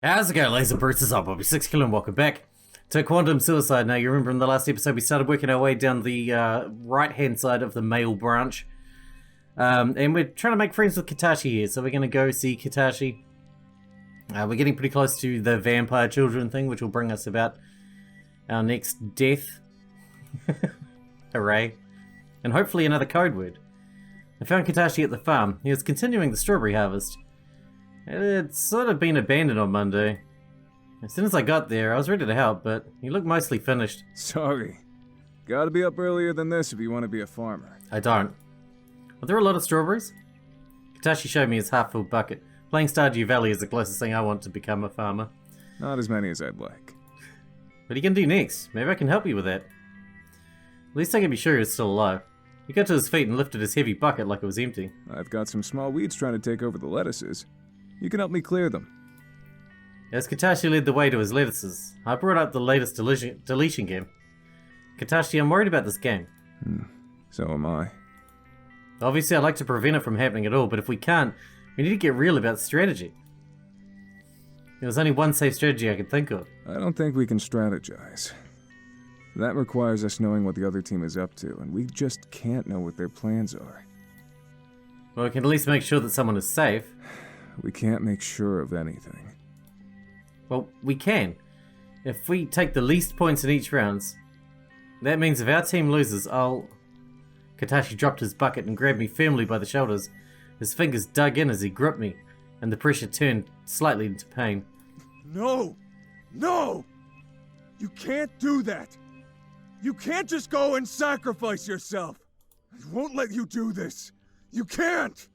How's it going, laser bruises? I'm Bobby Sixkilla and welcome back to Quantum Suicide. Now, you remember in the last episode we started working our way down the right-hand side of the male branch. And we're trying to make friends with Katashi here, so we're going to go see Katashi. We're getting pretty close to the vampire children thing, which will bring us about our next death. Hooray. And hopefully another code word. I found Katashi at the farm. He was continuing the strawberry harvest. It's sort of been abandoned on Monday. As soon as I got there, I was ready to help, but he looked mostly finished. Sorry. Gotta be up earlier than this if you want to be a farmer. I don't. Are there a lot of strawberries? Katashi showed me his half-filled bucket. Playing Stardew Valley is the closest thing I want to become a farmer. Not as many as I'd like. What are you going to do next? Maybe I can help you with that. At least I can be sure he was still alive. He got to his feet and lifted his heavy bucket like it was empty. I've got some small weeds trying to take over the lettuces. You can help me clear them. As Katashi led the way to his lettuces, I brought up the latest Deletion Game. Katashi, I'm worried about this game. So am I. Obviously, I'd like to prevent it from happening at all, but if we can't, we need to get real about strategy. There was only one safe strategy I could think of. I don't think we can strategize. That requires us knowing what the other team is up to, and we just can't know what their plans are. Well, we can at least make sure that someone is safe. We can't make sure of anything. Well, we can. If we take the least points in each round, that means if our team loses, Katashi dropped his bucket and grabbed me firmly by the shoulders. His fingers dug in as he gripped me, and the pressure turned slightly into pain. No! No! You can't do that! You can't just go and sacrifice yourself! I won't let you do this! You can't!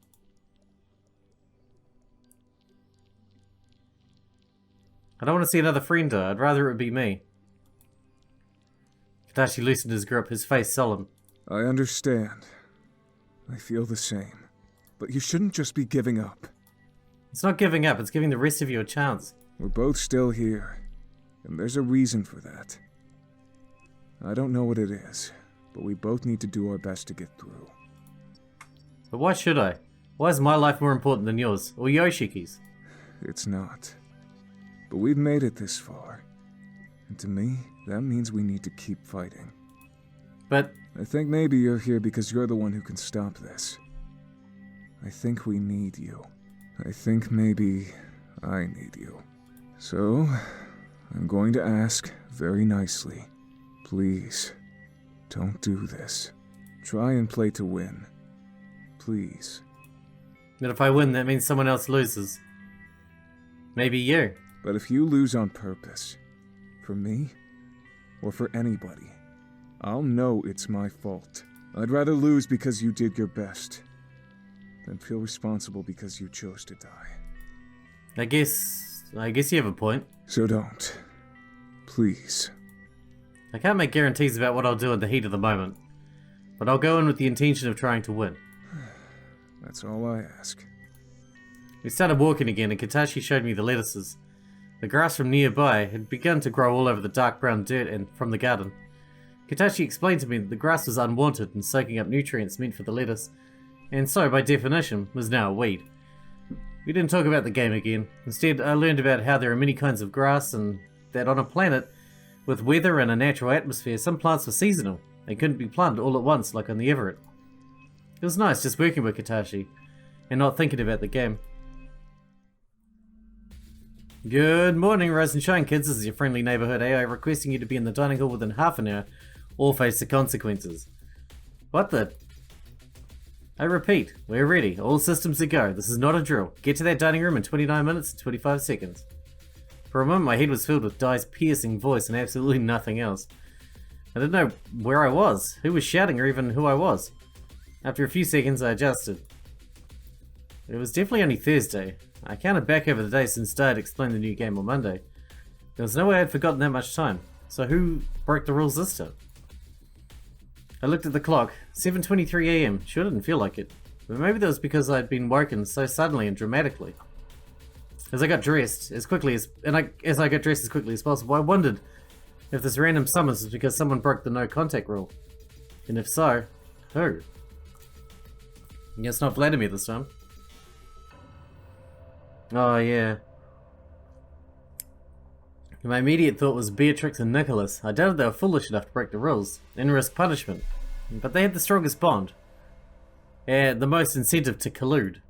I don't want to see another friend die. I'd rather it be me. Katashi loosened his grip, his face solemn. I understand. I feel the same. But you shouldn't just be giving up. It's not giving up, it's giving the rest of you a chance. We're both still here, and there's a reason for that. I don't know what it is, but we both need to do our best to get through. But why should I? Why is my life more important than yours, or Yoshiki's? It's not. But we've made it this far. And to me, that means we need to keep fighting. But I think maybe you're here because you're the one who can stop this. I think we need you. I think maybe I need you. So, I'm going to ask very nicely. Please, don't do this. Try and play to win. Please. But if I win, that means someone else loses. Maybe you. But if you lose on purpose, for me, or for anybody, I'll know it's my fault. I'd rather lose because you did your best than feel responsible because you chose to die. I guess you have a point. So don't. Please. I can't make guarantees about what I'll do in the heat of the moment, but I'll go in with the intention of trying to win. That's all I ask. We started walking again, and Katashi showed me the lettuces. The grass from nearby had begun to grow all over the dark brown dirt and from the garden. Katashi explained to me that the grass was unwanted and soaking up nutrients meant for the lettuce, and so, by definition, was now a weed. We didn't talk about the game again. Instead, I learned about how there are many kinds of grass, and that on a planet with weather and a natural atmosphere, some plants were seasonal. They couldn't be planted all at once, like on the Everett. It was nice just working with Katashi, and not thinking about the game. Good morning, Rise and Shine, kids. This is your friendly neighborhood AI requesting you to be in the dining hall within half an hour, or face the consequences. What the? I repeat, we're ready. All systems a go. This is not a drill. Get to that dining room in 29 minutes and 25 seconds. For a moment, my head was filled with Dai's piercing voice and absolutely nothing else. I didn't know where I was, who was shouting, or even who I was. After a few seconds, I adjusted. It was definitely only Thursday. I counted back over the days since Dai had explained the new game on Monday. There was no way I had forgotten that much time. So who broke the rules this time? I looked at the clock. 7:23 AM. Sure didn't feel like it. But maybe that was because I'd been woken so suddenly and dramatically. As I got dressed as quickly as possible, I wondered if this random summons was because someone broke the no contact rule. And if so, who? Guess not Vladimir this time. Oh yeah. My immediate thought was Beatrix and Nicholas. I doubted they were foolish enough to break the rules and risk punishment. But they had the strongest bond. And the most incentive to collude.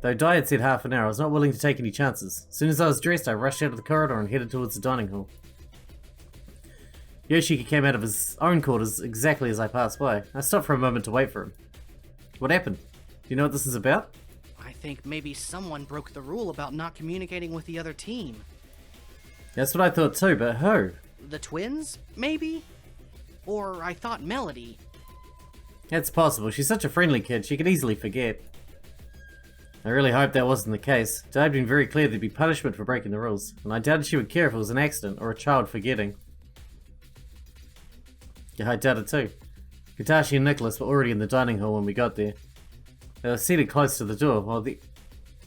Though Di had said half an hour, I was not willing to take any chances. As soon as I was dressed, I rushed out of the corridor and headed towards the dining hall. Yoshiki came out of his own quarters exactly as I passed by. I stopped for a moment to wait for him. What happened? Do you know what this is about? I think maybe someone broke the rule about not communicating with the other team. That's what I thought too, but who? The twins, maybe? Or I thought Melody. It's possible. She's such a friendly kid, she could easily forget. I really hoped that wasn't the case. Di had been very clear there'd be punishment for breaking the rules, and I doubted she would care if it was an accident or a child forgetting. Yeah, I doubted too. Katashi and Nicholas were already in the dining hall when we got there. They were seated close to the door, while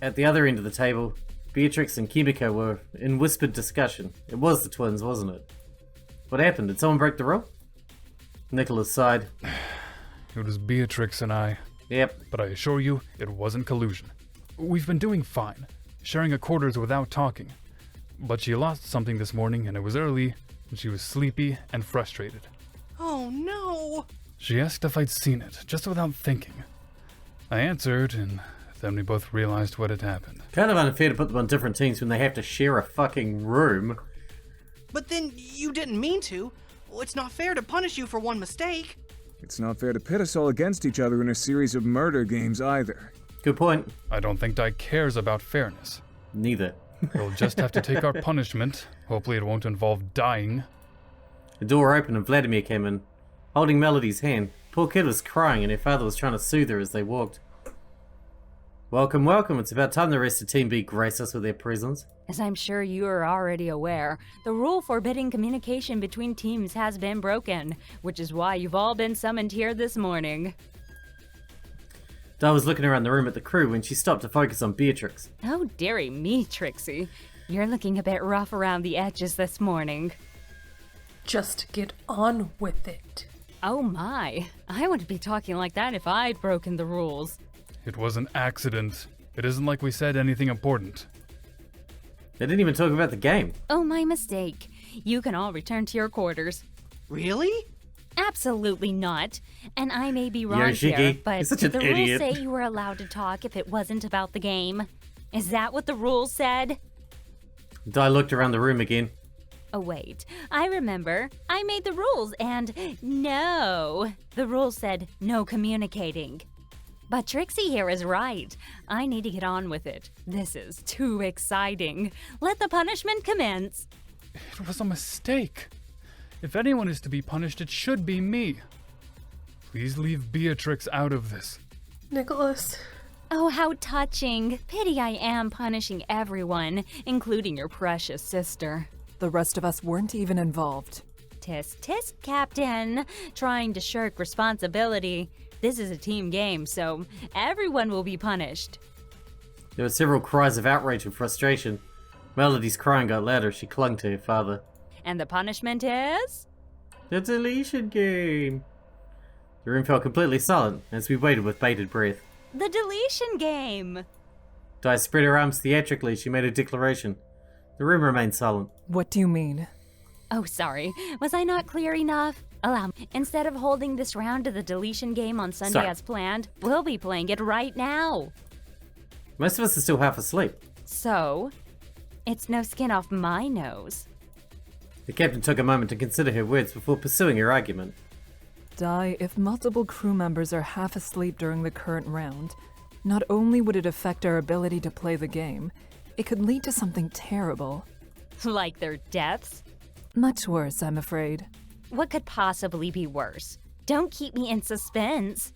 at the other end of the table, Beatrix and Kimiko were in whispered discussion. It was the twins, wasn't it? What happened? Did someone break the rule? Nicholas sighed. It was Beatrix and I. Yep. But I assure you, it wasn't collusion. We've been doing fine, sharing a quarters without talking. But she lost something this morning and it was early, and she was sleepy and frustrated. Oh no! She asked if I'd seen it, just without thinking. I answered, and then we both realized what had happened. Kind of unfair to put them on different teams when they have to share a fucking room. But then you didn't mean to. It's not fair to punish you for one mistake. It's not fair to pit us all against each other in a series of murder games either. Good point. I don't think Di cares about fairness. Neither. We'll just have to take our punishment. Hopefully it won't involve dying. The door opened and Vladimir came in, holding Melody's hand. Poor kid was crying and her father was trying to soothe her as they walked. Welcome, welcome. It's about time the rest of Team B grace us with their presence. As I'm sure you are already aware, the rule forbidding communication between teams has been broken, which is why you've all been summoned here this morning. Di was looking around the room at the crew when she stopped to focus on Beatrix. Oh, dearie me, Trixie. You're looking a bit rough around the edges this morning. Just get on with it. Oh my, I wouldn't be talking like that if I'd broken the rules. It was an accident. It isn't like we said anything important. They didn't even talk about the game. Oh, my mistake. You can all return to your quarters. Really? Absolutely not. And I may be wrong Yoshiki, here, but you're such an the idiot. rules say you were allowed to talk if it wasn't about the game. Is that what the rules said? Di looked around the room again. Oh, wait. I remember. I made the rules, and no. The rules said no communicating. But Trixie here is right. I need to get on with it. This is too exciting. Let the punishment commence. It was a mistake. If anyone is to be punished, it should be me. Please leave Beatrix out of this. Nicholas. Oh, how touching. Pity I am punishing everyone, including your precious sister. The rest of us weren't even involved. Tisk, tisk, Captain. Trying to shirk responsibility. This is a team game, so everyone will be punished. There were several cries of outrage and frustration. Melody's crying got louder. She clung to her father. And the punishment is? The Deletion Game. The room fell completely silent as we waited with bated breath. The Deletion Game. Di spread her arms theatrically. She made a declaration. The room remained silent. What do you mean? Oh, sorry. Was I not clear enough? Allow me. Instead of holding this round of the Deletion Game on Sunday Sorry. as planned, we'll be playing it right now. Most of us are still half asleep. So, it's no skin off my nose. The captain took a moment to consider her words before pursuing her argument. Di, if multiple crew members are half asleep during the current round, not only would it affect our ability to play the game, it could lead to something terrible. Like their deaths? Much worse, I'm afraid. What could possibly be worse? Don't keep me in suspense.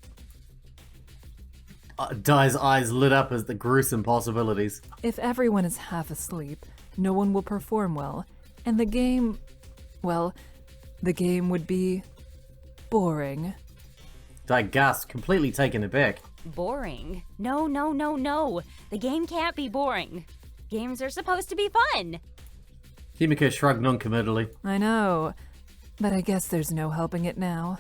Di's eyes lit up as the gruesome possibilities. If everyone is half asleep, no one will perform well, and the game, well, the game would be boring. Di gasped, completely taken aback. Boring? No, no, no, no. The game can't be boring. Games are supposed to be fun. Kimiko shrugged noncommittally. I know, but I guess there's no helping it now.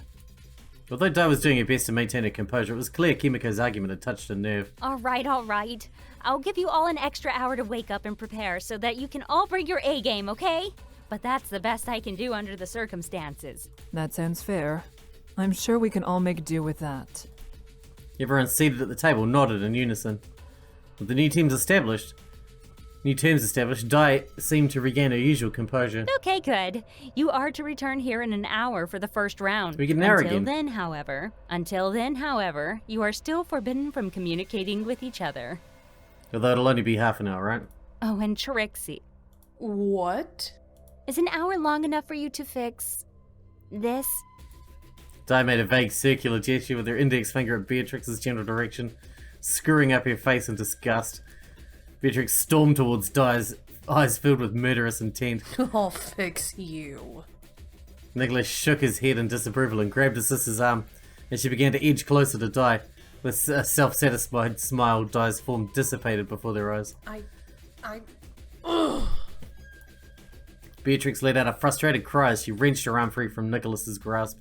Although Di was doing her best to maintain her composure, it was clear Kimiko's argument had touched a nerve. All right, all right. I'll give you all an extra hour to wake up and prepare so that you can all bring your A game, okay? But that's the best I can do under the circumstances. That sounds fair. I'm sure we can all make do with that. Everyone seated at the table nodded in unison. With the new terms established, Dai seemed to regain her usual composure. Okay, good. You are to return here in an hour for the first round. We get an hour Until again. then, however, you are still forbidden from communicating with each other. Although it'll only be half an hour, right? Oh, and Trixie. What? Is an hour long enough for you to fix this? Dai made a vague circular gesture with her index finger at Beatrix's general direction, screwing up her face in disgust. Beatrix stormed towards Dai's, eyes filled with murderous intent. I'll fix you. Nicholas shook his head in disapproval and grabbed his sister's arm as she began to edge closer to Dai. With a self-satisfied smile, Dai's form dissipated before their eyes. Ugh. Beatrix let out a frustrated cry as she wrenched her arm free from Nicholas's grasp.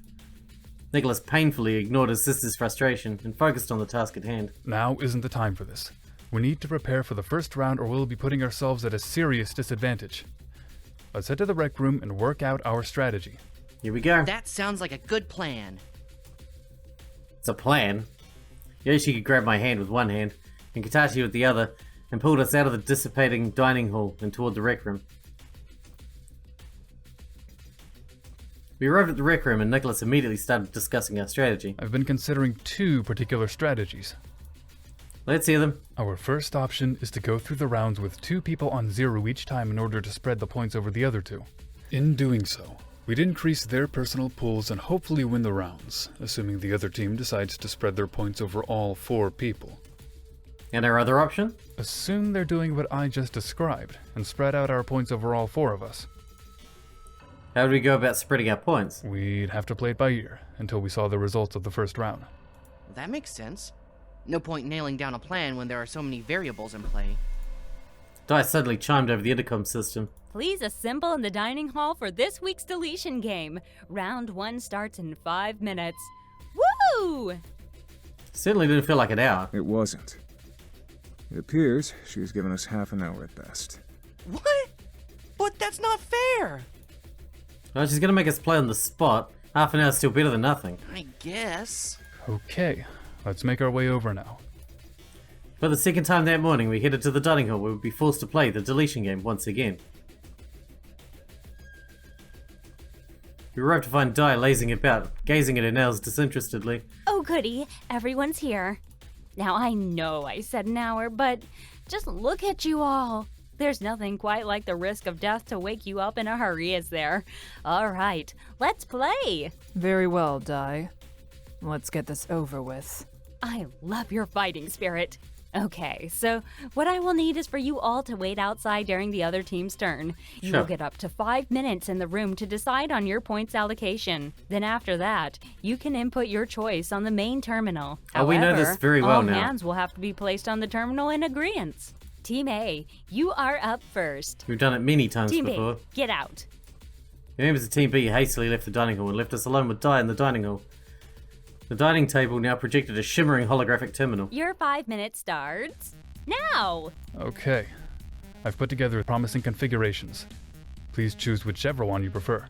Nicholas painfully ignored his sister's frustration and focused on the task at hand. Now isn't the time for this. We need to prepare for the first round or we'll be putting ourselves at a serious disadvantage. Let's head to the rec room and work out our strategy. Here we go. That sounds like a good plan. It's a plan. Yoshi could grab my hand with one hand and Katashi with the other and pulled us out of the dissipating dining hall and toward the rec room. We arrived at the rec room and Nicholas immediately started discussing our strategy. I've been considering two particular strategies. Let's hear them. Our first option is to go through the rounds with 2 people on 0 each time in order to spread the points over the other 2. In doing so, we'd increase their personal pools and hopefully win the rounds, assuming the other team decides to spread their points over all 4 people. And our other option? Assume they're doing what I just described, and spread out our points over all 4 of us. How do we go about spreading our points? We'd have to play it by ear, until we saw the results of the first round. That makes sense. No point nailing down a plan when there are so many variables in play. Dai suddenly chimed over the intercom system. Please assemble in the dining hall for this week's Deletion Game. Round 1 starts in 5 minutes. Woo! Certainly didn't feel like an hour. It wasn't. It appears she's given us half an hour at best. What? But that's not fair! Well, she's gonna make us play on the spot. Half an hour's still better than nothing. I guess. Okay, let's make our way over now. For the second time that morning, we headed to the dining hall where we'd be forced to play the Deletion Game once again. We arrived to find Dai lazing about, gazing at her nails disinterestedly. Oh goody, everyone's here. Now I know I said an hour, but just look at you all. There's nothing quite like the risk of death to wake you up in a hurry, is there? All right, let's play. Very well, Dai. Let's get this over with. I love your fighting spirit. Okay, so what I will need is for you all to wait outside during the other team's turn. You Sure. will get up to 5 minutes in the room to decide on your points allocation. Then after that, you can input your choice on the main terminal. Oh, we know this However, very well all now. hands will have to be placed on the terminal in agreement. Team A, you are up first. We've done it many times Team before. B, get out. The members of Team B hastily left the dining hall and left us alone with Dai in the dining hall. The dining table now projected a shimmering holographic terminal. Your 5 minutes starts now. Okay, I've put together promising configurations. Please choose whichever one you prefer.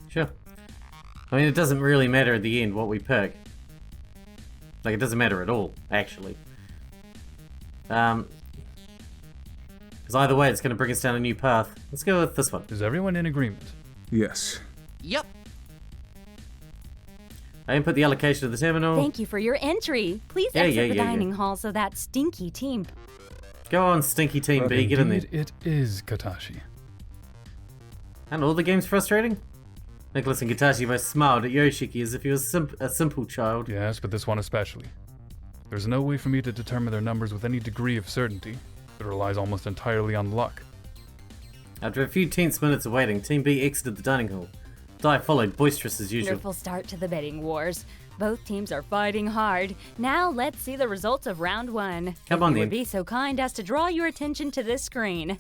Sure. I mean, it doesn't really matter at the end what we pick. Like, it doesn't matter at all, actually. Because either way, it's going to bring us down a new path. Let's go with this one. Is everyone in agreement? Yes. Yep. I input the allocation of the terminal. Thank you for your entry. Please exit the dining hall so that stinky team. Go on, stinky Team B, get in there. Indeed, it is Katashi. And all the game's frustrating? Nicholas and Katashi both smiled at Yoshiki as if he was a simple child. Yes, but this one especially. There's no way for me to determine their numbers with any degree of certainty. It relies almost entirely on luck. After a few tense minutes of waiting, Team B exited the dining hall. Dai followed, boisterous as usual. Wonderful start to the betting wars. Both teams are fighting hard. Now let's see the results of round 1. Come If on you then. would be so kind as to draw your attention to this screen.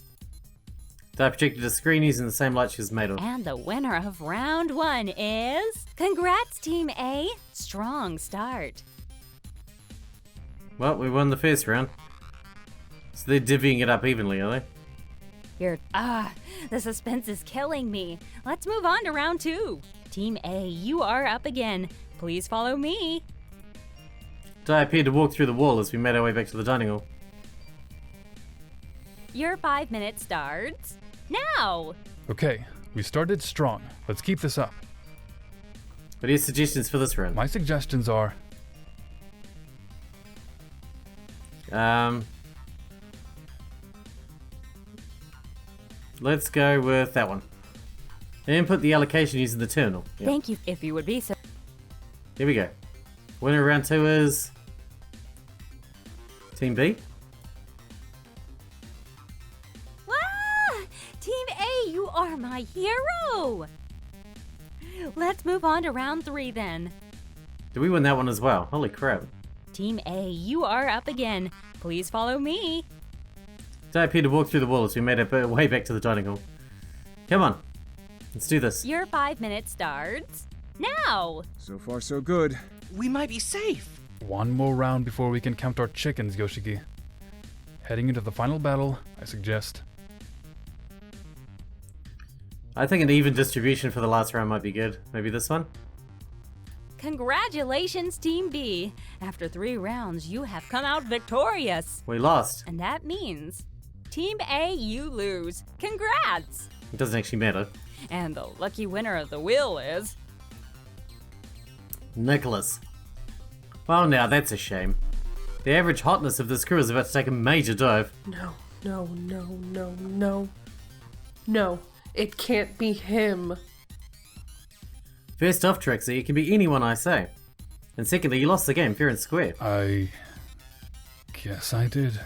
Dai projected a screen using the same light she was made of. And the winner of round 1 is... Congrats, Team A! Strong start. Well, we won the first round. So they're divvying it up evenly, are they? The suspense is killing me. Let's move on to round 2. Team A, you are up again. Please follow me. Di appeared to walk through the wall as we made our way back to the dining hall. Your 5 minutes starts now. Okay, we started strong. Let's keep this up. What are your suggestions for this round? My suggestions are Let's go with that one. Input the allocation using the terminal. Yeah. Thank you, if you would be so. Here we go. Winner of round 2 is Team B. Ah! Team A, you are my hero. Let's move on to round 3 then. Did we win that one as well? Holy crap. Team A, you are up again. Please follow me. Di appeared to walk through the wall as we made our way back to the dining hall. Come on. Let's do this. Your 5 minutes starts now. So far, so good. We might be safe. one more round before we can count our chickens, Yoshiki. Heading into the final battle, I suggest. I think an even distribution for the last round might be good. Maybe this one? Congratulations, Team B. After 3 rounds, you have come out victorious. We lost. And that means Team A, you lose. Congrats! It doesn't actually matter. And the lucky winner of the wheel is... Nicholas. Well, now that's a shame. The average hotness of this crew is about to take a major dive. No, no, no, no, no. No, it can't be him. First off, Trixie, it can be anyone I say. And secondly, you lost the game fair and square. I guess I did.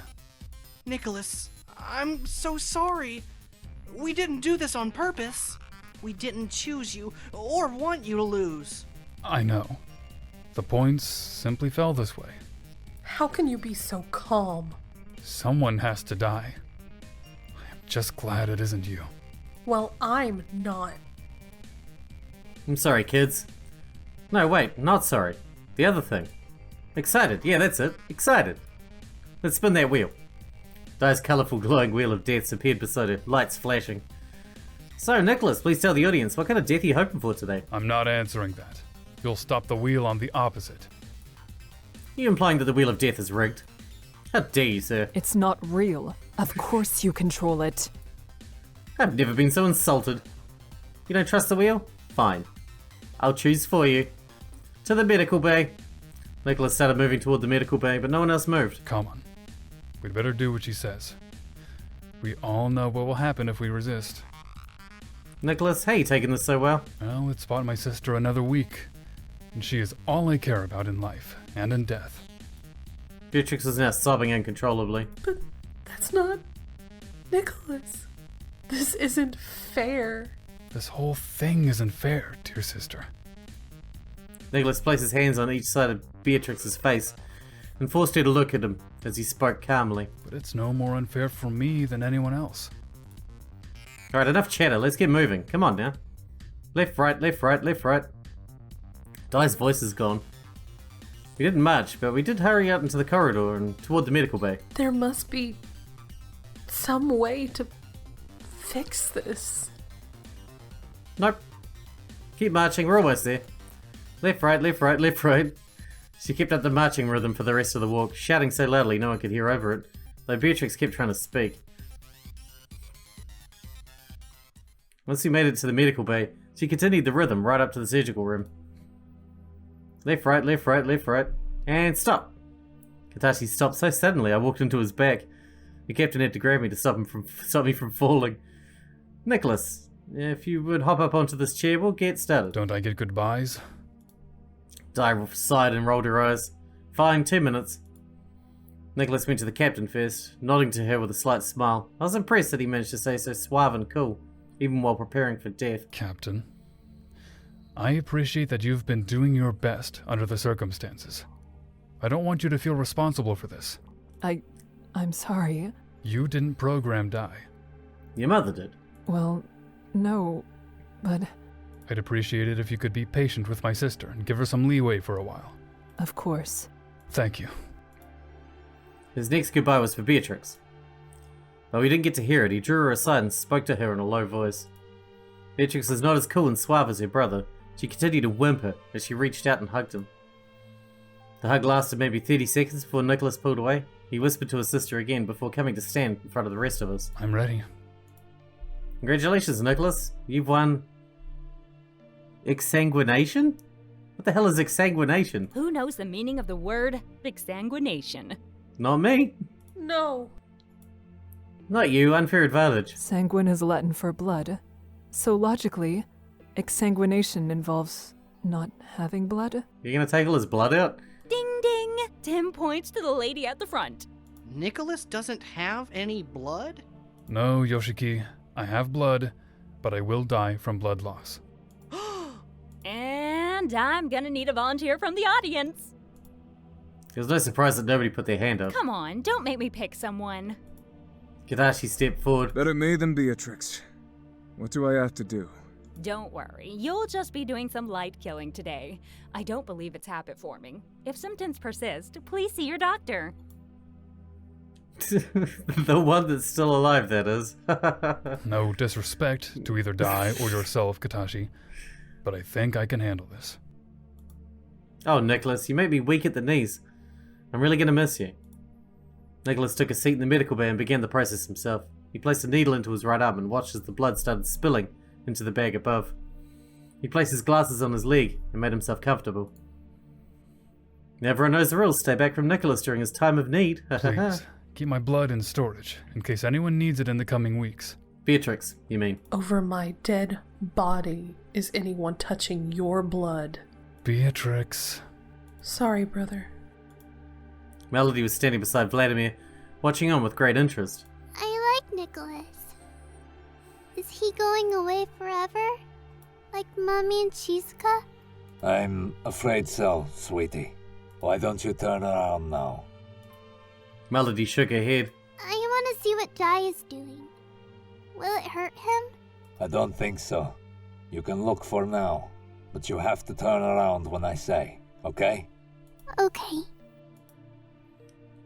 Nicholas, I'm so sorry. We didn't do this on purpose. We didn't choose you or want you to lose. I know. The points simply fell this way. How can you be so calm? Someone has to die. I'm just glad it isn't you. Well, I'm not. I'm sorry, kids. No, wait, not sorry. The other thing. Excited. Yeah, that's it. Excited. Let's spin that wheel. Di's colourful glowing wheel of deaths appeared beside her, lights flashing. So, Nicholas, please tell the audience, what kind of death are you hoping for today? I'm not answering that. You'll stop the wheel on the opposite. Are you implying that the wheel of death is rigged? How dare you, sir? It's not real. Of course you control it. I've never been so insulted. You don't trust the wheel? Fine. I'll choose for you. To the medical bay. Nicholas started moving toward the medical bay, but no one else moved. Come on. We'd better do what she says. We all know what will happen if we resist. Nicholas, how you taking this so well? Well, it's bought my sister another week. And she is all I care about in life and in death. Beatrix is now sobbing uncontrollably. But that's not... Nicholas. This isn't fair. This whole thing isn't fair, dear sister. Nicholas placed his hands on each side of Beatrix's face and forced her to look at him as he spoke calmly. But it's no more unfair for me than anyone else. Alright, enough chatter. Let's get moving. Come on now. Left, right, left, right, left, right. Di's voice is gone. We didn't march, but we did hurry out into the corridor and toward the medical bay. There must be some way to fix this. Nope. Keep marching, we're almost there. Left, right, left, right, left, right. She kept up the marching rhythm for the rest of the walk, shouting so loudly no one could hear over it, though Beatrix kept trying to speak. Once we made it to the medical bay, she continued the rhythm right up to the surgical room. Left, right, left, right, left, right, and stop. Katashi stopped so suddenly I walked into his back. The captain had to grab me to stop me from falling. Nicholas, if you would hop up onto this chair, we'll get started. Don't I get goodbyes? Di sighed and rolled her eyes. Fine, 2 minutes. Nicholas went to the captain first, nodding to her with a slight smile. I was impressed that he managed to stay so suave and cool, even while preparing for death. Captain, I appreciate that you've been doing your best under the circumstances. I don't want you to feel responsible for this. I'm sorry. You didn't program Di. Your mother did. Well, no, but I'd appreciate it if you could be patient with my sister and give her some leeway for a while. of course. Thank you. His next goodbye was for Beatrix. Though he didn't get to hear it, he drew her aside and spoke to her in a low voice. Beatrix was not as cool and suave as her brother. She continued to whimper as she reached out and hugged him. The hug lasted maybe 30 seconds before Nicholas pulled away. He whispered to his sister again before coming to stand in front of the rest of us. I'm ready. Congratulations, Nicholas. You've won... Exsanguination? What the hell is exsanguination? Who knows the meaning of the word exsanguination? Not me. No. Not you. Unfair advantage. Sanguine is Latin for blood. So logically, exsanguination involves not having blood? You're gonna take all his blood out? Ding ding! 10 points to the lady at the front. Nicholas doesn't have any blood? No, Yoshiki, I have blood, but I will die from blood loss. And I'm gonna need a volunteer from the audience. There's no surprise that nobody put their hand up. Come on, don't make me pick someone. Kadashi stepped forward. Better me than Beatrix. What do I have to do? Don't worry, you'll just be doing some light killing today. I don't believe it's habit forming. If symptoms persist, please see your doctor. The one that's still alive, that is. No disrespect to either Dai or yourself, Katashi, but I think I can handle this. Oh, Nicholas, you make me weak at the knees. I'm really gonna miss you. Nicholas took a seat in the medical bay and began the process himself. He placed a needle into his right arm and watched as the blood started spilling into the bag above. He placed his glasses on his leg and made himself comfortable. Everyone knows the rules. Stay back from Nicholas during his time of need. Please, keep my blood in storage, in case anyone needs it in the coming weeks. Beatrix, you mean? Over my dead body is anyone touching your blood. Beatrix. Sorry, brother. Melody was standing beside Vladimir, watching on with great interest. I like Nicholas. Is he going away forever? Like Mommy and Sixkilla? I'm afraid so, sweetie. Why don't you turn around now? Melody shook her head. I want to see what Dai is doing. Will it hurt him? I don't think so. You can look for now, but you have to turn around when I say, okay? Okay.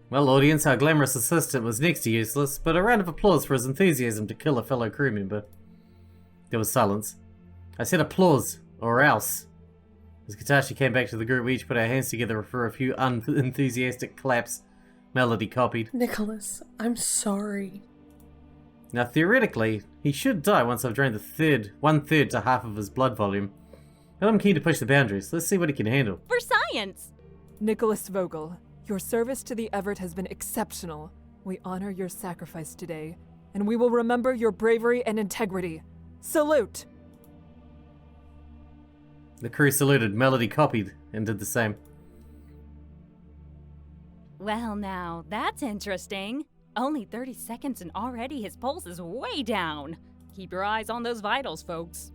Well, audience, our glamorous assistant was next to useless, but a round of applause for his enthusiasm to kill a fellow crew member. There was silence. I said applause, or else. As Katashi came back to the group, we each put our hands together for a few unenthusiastic claps. Melody copied. Nicholas, I'm sorry. Now, theoretically, he should die once I've drained one-third to half of his blood volume. But I'm keen to push the boundaries. Let's see what he can handle. For science! Nicholas Vogel, your service to the Everett has been exceptional. We honor your sacrifice today, and we will remember your bravery and integrity. Salute! The crew saluted. Melody copied and did the same. Well now, that's interesting. Only 30 seconds and already his pulse is way down. Keep your eyes on those vitals, folks.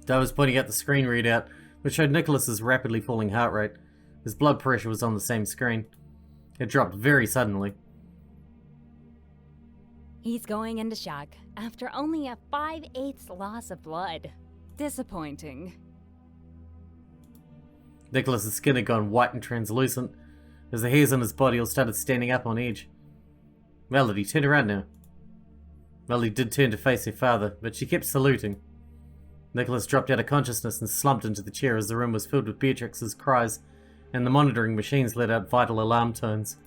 Dai was pointing out the screen readout, which showed Nicholas's rapidly falling heart rate. His blood pressure was on the same screen. It dropped very suddenly. He's going into shock after only a 5/8 loss of blood. Disappointing. Nicholas's skin had gone white and translucent, as the hairs on his body all started standing up on edge. Melody, turn around now. Melody did turn to face her father, but she kept saluting. Nicholas dropped out of consciousness and slumped into the chair as the room was filled with Beatrix's cries, and the monitoring machines let out vital alarm tones.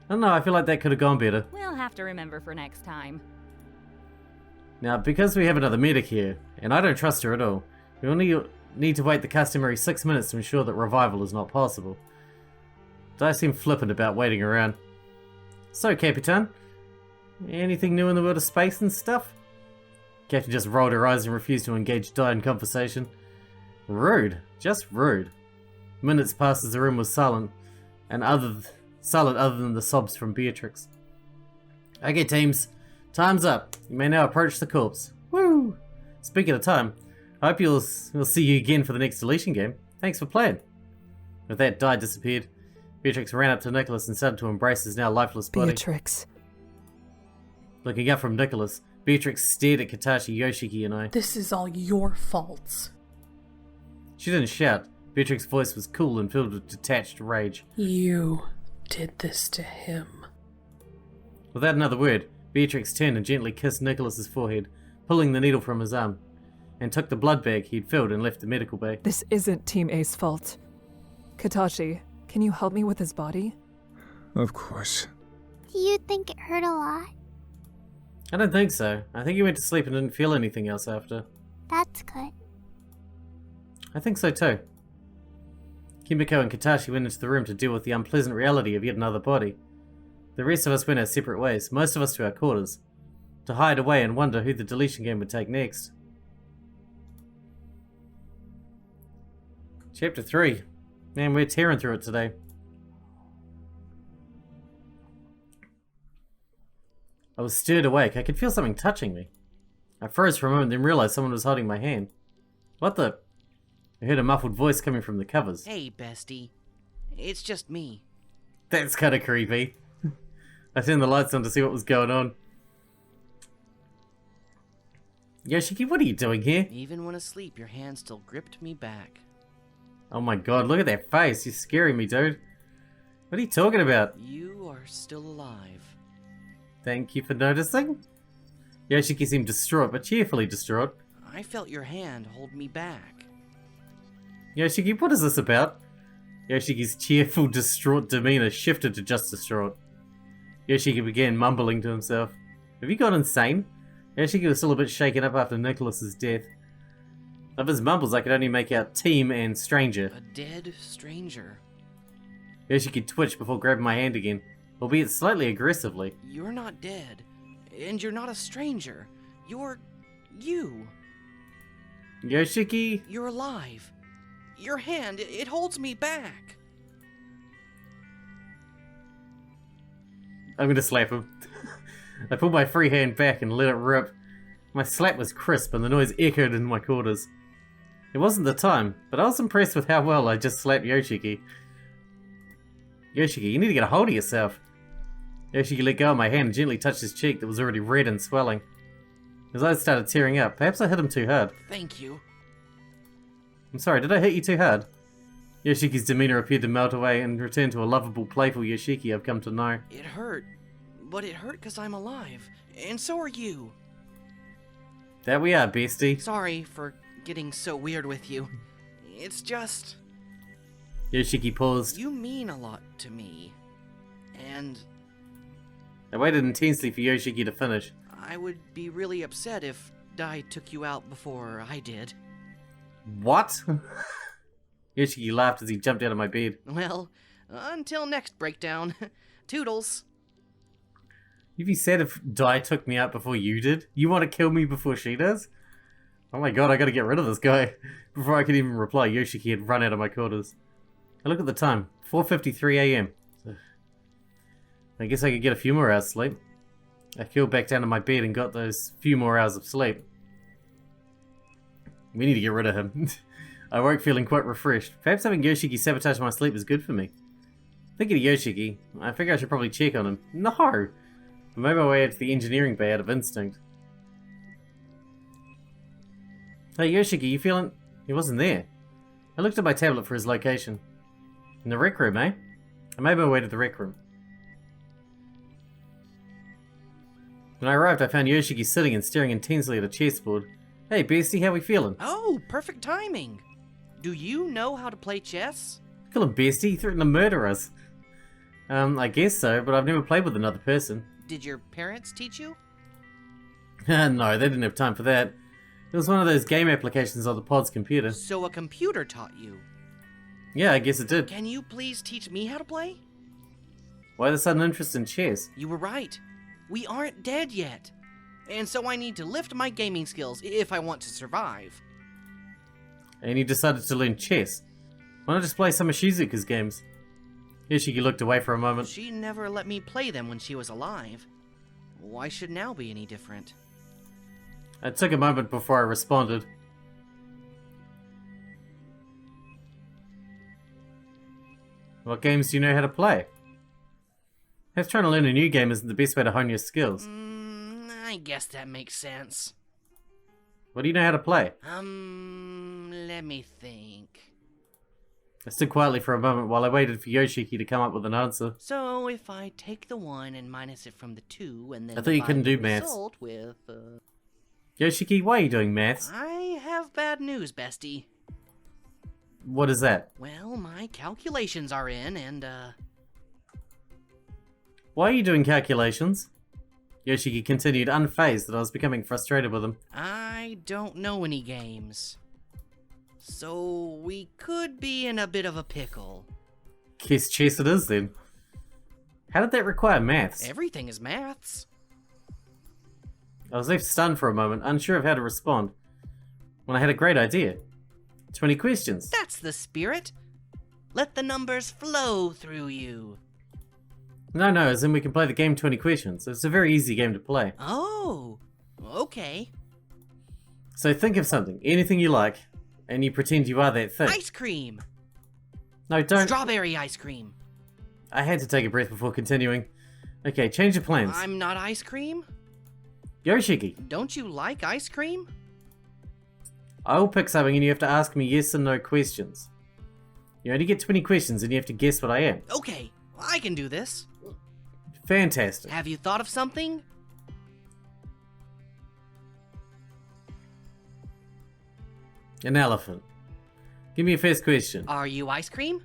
I don't know, I feel like that could have gone better. We'll have to remember for next time. Now, because we have another medic here, and I don't trust her at all, we only need to wait the customary 6 minutes to ensure that revival is not possible. Dai seemed flippant about waiting around. So, Capitan, anything new in the world of space and stuff? Captain just rolled her eyes and refused to engage Dai in conversation. Rude. Just rude. Minutes passed as the room was silent, silent other than the sobs from Beatrix. Okay, teams. Time's up. You may now approach the corpse. Woo! Speaking of time, I hope we'll see you again for the next Deletion Game. Thanks for playing. With that, Dai disappeared. Beatrix ran up to Nicholas and started to embrace his now lifeless body. Beatrix. Looking up from Nicholas, Beatrix stared at Katashi, Yoshiki, and I. This is all your faults. She didn't shout. Beatrix's voice was cool and filled with detached rage. You did this to him. Without another word, Beatrix turned and gently kissed Nicholas's forehead, pulling the needle from his arm, and took the blood bag he'd filled and left the medical bay. This isn't Team A's fault. Katachi, can you help me with his body? Of course. Do you think it hurt a lot? I don't think so. I think he went to sleep and didn't feel anything else after. That's good. I think so too. Kimiko and Katashi went into the room to deal with the unpleasant reality of yet another body. The rest of us went our separate ways, most of us to our quarters, to hide away and wonder who the deletion game would take next. Chapter 3. Man, we're tearing through it today. I was stirred awake. I could feel something touching me. I froze for a moment, then realized someone was holding my hand. What the? I heard a muffled voice coming from the covers. Hey, bestie. It's just me. That's kind of creepy. I turned the lights on to see what was going on. Yoshiki, what are you doing here? Even when asleep, your hand still gripped me back. Oh my god, look at that face. You're scaring me, dude. What are you talking about? You are still alive. Thank you for noticing. Yoshiki seemed distraught, but cheerfully distraught. I felt your hand hold me back. Yoshiki, what is this about? Yoshiki's cheerful, distraught demeanor shifted to just distraught. Yoshiki began mumbling to himself. Have you gone insane? Yoshiki was still a bit shaken up after Nicholas's death. Of his mumbles, I could only make out team and stranger. A dead stranger. Yoshiki twitched before grabbing my hand again, albeit slightly aggressively. You're not dead. And you're not a stranger. You're... you. Yoshiki? You're alive. Your hand, it holds me back. I'm gonna slap him. I pulled my free hand back and let it rip. My slap was crisp and the noise echoed in my quarters. It wasn't the time, but I was impressed with how well I just slapped Yoshiki. Yoshiki, you need to get a hold of yourself. Yoshiki let go of my hand and gently touched his cheek that was already red and swelling. His eyes started tearing up. Perhaps I hit him too hard. Thank you. I'm sorry, did I hit you too hard? Yoshiki's demeanor appeared to melt away and return to a lovable, playful Yoshiki I've come to know. It hurt. But it hurt because I'm alive. And so are you. There we are, bestie. Sorry for getting so weird with you. It's just... Yoshiki paused. You mean a lot to me. And... I waited intensely for Yoshiki to finish. I would be really upset if Dai took you out before I did. What? Yoshiki laughed as he jumped out of my bed. Well, until next breakdown. Toodles. You'd be sad if Dai took me out before you did? You want to kill me before she does? Oh my god, I gotta get rid of this guy. Before I could even reply, Yoshiki had run out of my quarters. I look at the time. 4:53 AM. I guess I could get a few more hours sleep. I curled back down to my bed and got those few more hours of sleep. We need to get rid of him. I woke feeling quite refreshed. Perhaps having Yoshiki sabotage my sleep is good for me. Thinking of Yoshiki, I figure I should probably check on him. No! I made my way to the engineering bay out of instinct. Hey Yoshiki, you feeling... He wasn't there. I looked at my tablet for his location. In the rec room, eh? I made my way to the rec room. When I arrived, I found Yoshiki sitting and staring intensely at a chessboard. Hey, bestie, how we feeling? Oh, perfect timing. Do you know how to play chess? Call him bestie, he threatened to murder us. I guess so, but I've never played with another person. Did your parents teach you? No, they didn't have time for that. It was one of those game applications on the pod's computer. So a computer taught you? Yeah, I guess it did. Can you please teach me how to play? Why the sudden interest in chess? You were right. We aren't dead yet. And so I need to lift my gaming skills if I want to survive. And you decided to learn chess. Why not just play some of Shizuka's games? Yoshiki looked away for a moment. She never let me play them when she was alive. Why should now be any different? I took a moment before I responded. What games do you know how to play? Perhaps trying to learn a new game isn't the best way to hone your skills. I guess that makes sense. What do you know how to play? Let me think. I stood quietly for a moment while I waited for Yoshiki to come up with an answer. So if I take the 1 and minus it from the 2 and then I thought you divide couldn't the do maths. result with, Yoshiki, why are you doing maths? I have bad news, bestie. What is that? Well, my calculations are in and, Why are you doing calculations? Yoshiki continued, unfazed that I was becoming frustrated with him. I don't know any games. So we could be in a bit of a pickle. Kiss chess it is then. How did that require maths? Everything is maths. I was left stunned for a moment, unsure of how to respond, when I had a great idea. 20 questions. That's the spirit. Let the numbers flow through you. No, as in we can play the game 20 questions. It's a very easy game to play. Oh, okay. So think of something, anything you like, and you pretend you are that thing. Ice cream. No, don't. Strawberry ice cream. I had to take a breath before continuing. Okay, change your plans. I'm not ice cream. Yoshiki, Don't you like ice cream? I will pick something and you have to ask me yes and no questions. You only get 20 questions and you have to guess what I am. Okay, I can do this. Fantastic. Have you thought of something? An elephant. Give me a first question. Are you ice cream?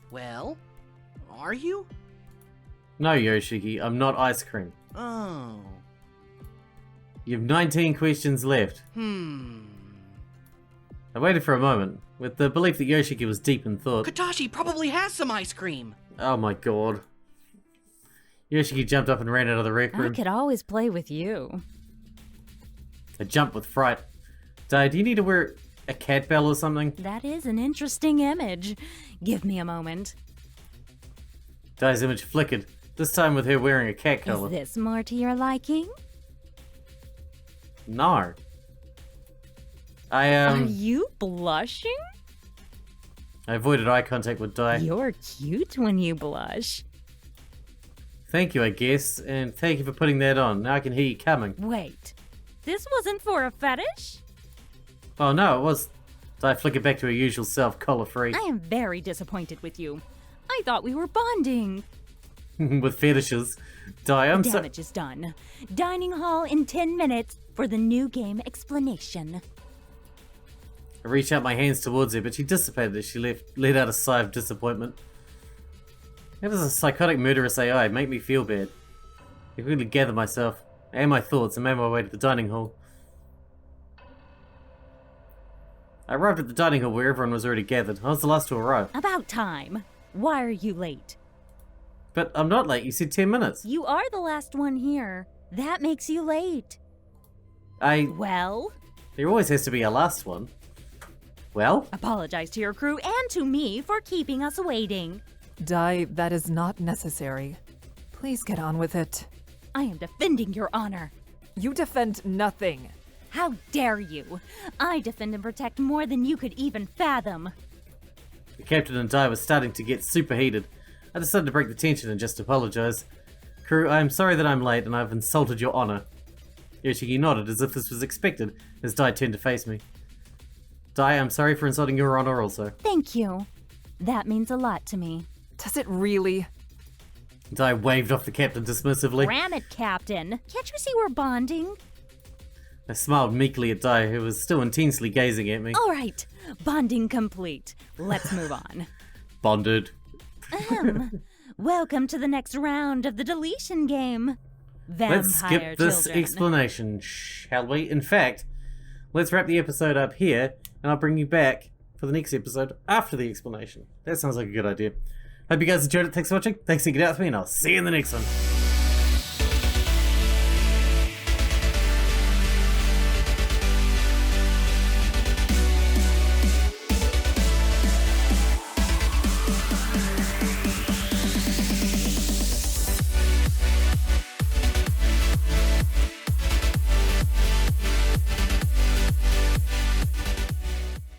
Well, are you? No, Yoshiki, I'm not ice cream. Oh. You have 19 questions left. I waited for a moment, with the belief that Yoshiki was deep in thought. Katashi probably has some ice cream. Oh my god. Yoshiki jumped up and ran out of the rec I room. could always play with you. I jumped with fright. Dai, do you need to wear a cat bell or something? That is an interesting image. Give me a moment. Dai's image flickered, this time with her wearing a cat collar. Is this more to your liking? No. Are you blushing? I avoided eye contact with Dai. You're cute when you blush. Thank you, I guess, and thank you for putting that on. Now I can hear you coming. Wait, this wasn't for a fetish? Oh no, it was. Dai flickered back to her usual self, collar free. I am very disappointed with you. I thought we were bonding. With fetishes. Dai, I'm so. Damage is done. Dining hall in 10 minutes for the new game explanation. I reached out my hands towards her, but she dissipated as she let out a sigh of disappointment. How does a psychotic murderous AI make me feel bad? I quickly gathered myself and my thoughts and made my way to the dining hall. I arrived at the dining hall where everyone was already gathered. I was the last to arrive. About time. Why are you late? But I'm not late, you said 10 minutes. You are the last one here. That makes you late. Well? There always has to be a last one. Well? Apologize to your crew and to me for keeping us waiting. Dai, that is not necessary. Please get on with it. I am defending your honor. You defend nothing. How dare you? I defend and protect more than you could even fathom. The captain and Dai were starting to get superheated. I decided to break the tension and just apologize. Crew, I am sorry that I'm late and I've insulted your honor. Yoshiki nodded as if this was expected as Dai turned to face me. Dai, I'm sorry for insulting your honor also. Thank you. That means a lot to me. Does it really? Dai waved off the captain dismissively. Ram it, Captain. Can't you see we're bonding? I smiled meekly at Dai, who was still intensely gazing at me. All right. Bonding complete. Let's move on. Bonded. Welcome to the next round of the Deletion Game. Vampire Let's skip this children. explanation, shall we? In fact, let's wrap the episode up here, and I'll bring you back for the next episode after the explanation. That sounds like a good idea. Hope you guys enjoyed it. Thanks for watching. Thanks for hanging out with me, and I'll see you in the next one.